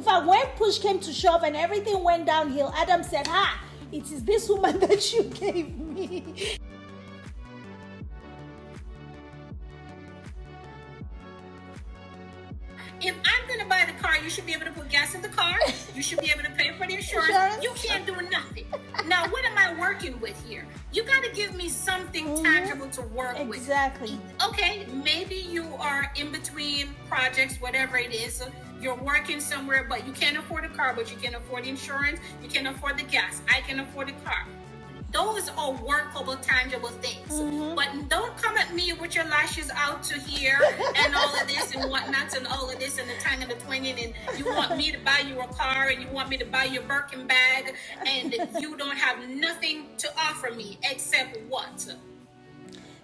In fact, when push came to shove and everything went downhill, Adam said, "Ha, it is this woman that you gave me." If I'm going to buy the car, you should be able to put gas in the car. You should be able to pay for the insurance. You can't do nothing. Now, what am I working with here? You got to give me something tangible to work with. Exactly. Okay, maybe you are in between projects, whatever it is. You're working somewhere, but you can't afford a car, but you can afford the insurance. You can afford the gas. I can afford the car. Those are workable, tangible things. But don't come at me with your lashes out to here and all of this and whatnot and all of this and the tang and the twinging, and you want me to buy you a car and you want me to buy you a Birkin bag, and you don't have nothing to offer me except what?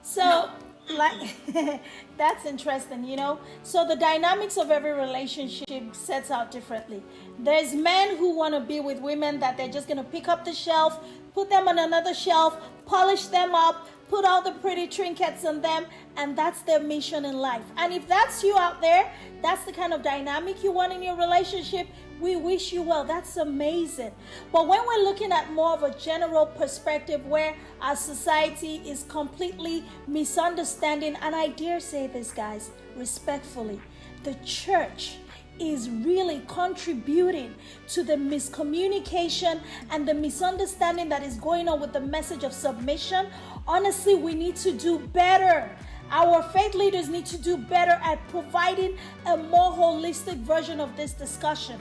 So, like, that's interesting, So the dynamics of every relationship sets out differently. There's men who want to be with women that they're just going to pick up the shelf, put them on another shelf, polish them up, put all the pretty trinkets on them, and that's their mission in life. And if that's you out there, that's the kind of dynamic you want in your relationship, we wish you well. That's amazing. But when we're looking at more of a general perspective where our society is completely misunderstanding, and I dare say this, guys, respectfully, the church is really contributing to the miscommunication and the misunderstanding that is going on with the message of submission. Honestly, we need to do better. Our faith leaders need to do better at providing a more holistic version of this discussion.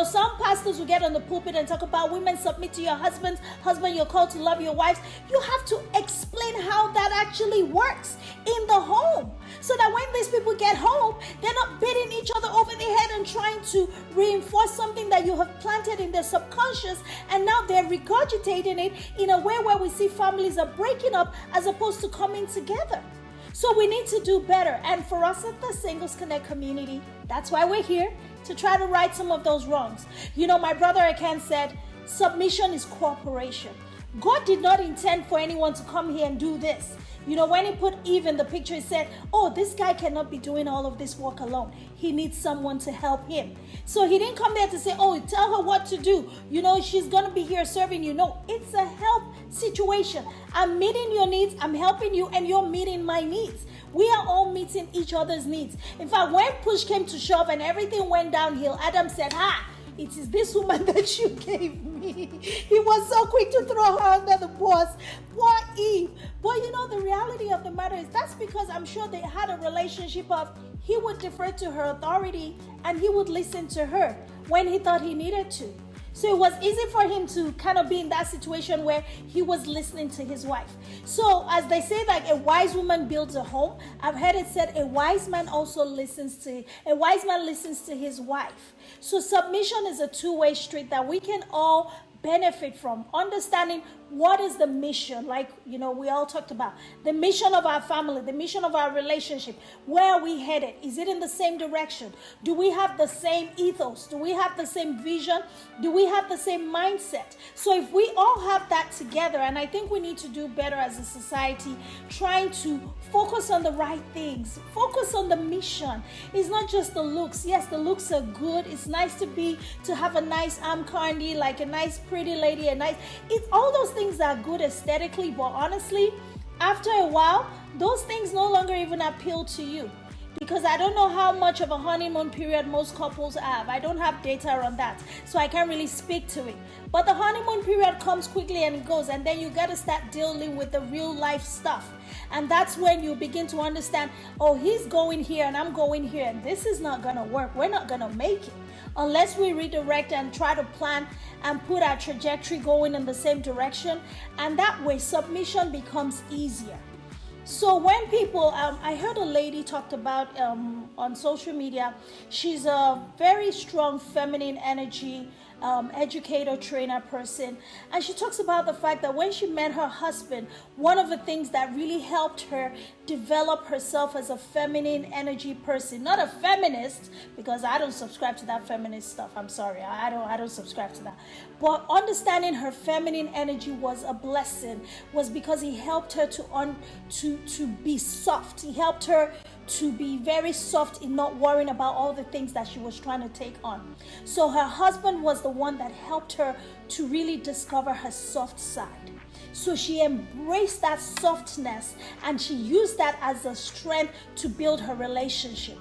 Some pastors will get on the pulpit and talk about women submit to your husbands, husband, you're called to love your wives. You have to explain how that actually works in the home, so that when these people get home, they're not beating each other over the head and trying to reinforce something that you have planted in their subconscious, and now they're regurgitating it in a way where we see families are breaking up as opposed to coming together. So we need to do better. And for us at the Singles Connect community, that's why we're here, to try to right some of those wrongs. My brother Akan said, submission is cooperation. God did not intend for anyone to come here and do this. When he put Eve in the picture, he said, oh, this guy cannot be doing all of this work alone. He needs someone to help him. So he didn't come there to say, oh, tell her what to do. She's going to be here serving you. No, it's a help situation. I'm meeting your needs, I'm helping you, and you're meeting my needs. We are all meeting each other's needs. In fact, when push came to shove and everything went downhill, Adam said, ha, it is this woman that you gave me. He was so quick to throw her under the bus. Poor Eve. But the reality of the matter is that's because I'm sure they had a relationship of he would defer to her authority and he would listen to her when he thought he needed to. So it was easy for him to kind of be in that situation where he was listening to his wife. So as they say, like a wise woman builds a home, I've heard it said a wise man listens to his wife. So submission is a two-way street that we can all benefit from, understanding what is the mission, like we all talked about the mission of our family, the mission of our relationship. Where are we headed? Is it in the same direction? Do we have the same ethos? Do we have the same vision? Do we have the same mindset? So if we all have that together, and I think we need to do better as a society, trying to focus on the right things, focus on the mission. It's not just the looks. Yes, the looks are good. It's nice to have a nice arm candy, like a nice pretty lady, it's all those things are good aesthetically, but honestly, after a while, those things no longer even appeal to you. Because I don't know how much of a honeymoon period most couples have. I don't have data on that, so I can't really speak to it. But the honeymoon period comes quickly and it goes, and then you got to start dealing with the real life stuff. And that's when you begin to understand, oh, he's going here and I'm going here, and this is not going to work. We're not going to make it unless we redirect and try to plan and put our trajectory going in the same direction. And that way, submission becomes easier. So when people, I heard a lady talked about on social media, she's a very strong feminine energy educator, trainer person. And she talks about the fact that when she met her husband, one of the things that really helped her develop herself as a feminine energy person, not a feminist, because I don't subscribe to that feminist stuff. I'm sorry, I don't subscribe to that. But understanding her feminine energy was a blessing, was because he helped her to be soft. He helped her to be very soft in not worrying about all the things that she was trying to take on. So her husband was the one that helped her to really discover her soft side. So she embraced that softness and she used that as a strength to build her relationship.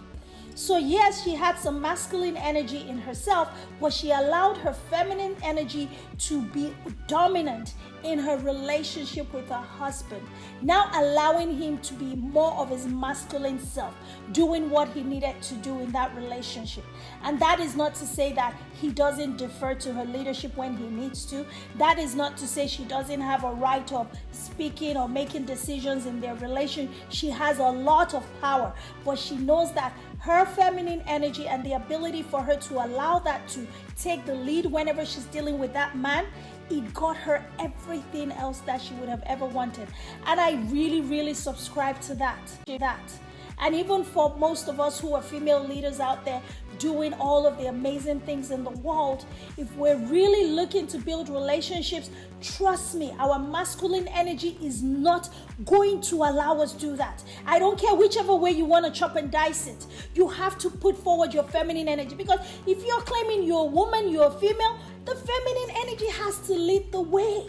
So yes, she had some masculine energy in herself, but she allowed her feminine energy to be dominant in her relationship with her husband, now allowing him to be more of his masculine self, doing what he needed to do in that relationship. And that is not to say that he doesn't defer to her leadership when he needs to. That is not to say she doesn't have a right of speaking or making decisions in their relation. She has a lot of power, but she knows that her feminine energy and the ability for her to allow that to take the lead whenever she's dealing with that man, it got her everything else that she would have ever wanted. And I really subscribe to that. And even for most of us who are female leaders out there doing all of the amazing things in the world, if we're really looking to build relationships, trust me, our masculine energy is not going to allow us do that. I don't care whichever way you want to chop and dice it. You have to put forward your feminine energy, because if you're claiming you're a woman, you're a female, the feminine energy has to lead the way.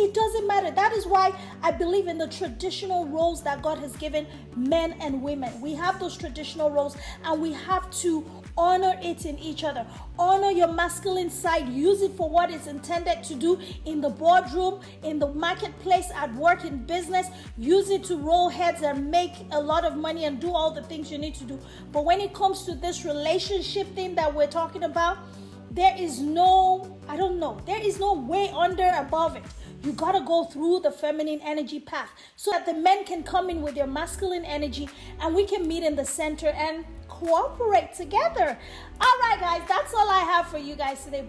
It doesn't matter. That is why I believe in the traditional roles that God has given men and women. We have those traditional roles and we have to honor it in each other. Honor your masculine side. Use it for what it's intended to do in the boardroom, in the marketplace, at work, in business. Use it to roll heads and make a lot of money and do all the things you need to do. But when it comes to this relationship thing that we're talking about, there is no way under, above it. You got to go through the feminine energy path so that the men can come in with their masculine energy and we can meet in the center and cooperate together. All right, guys, that's all I have for you guys today.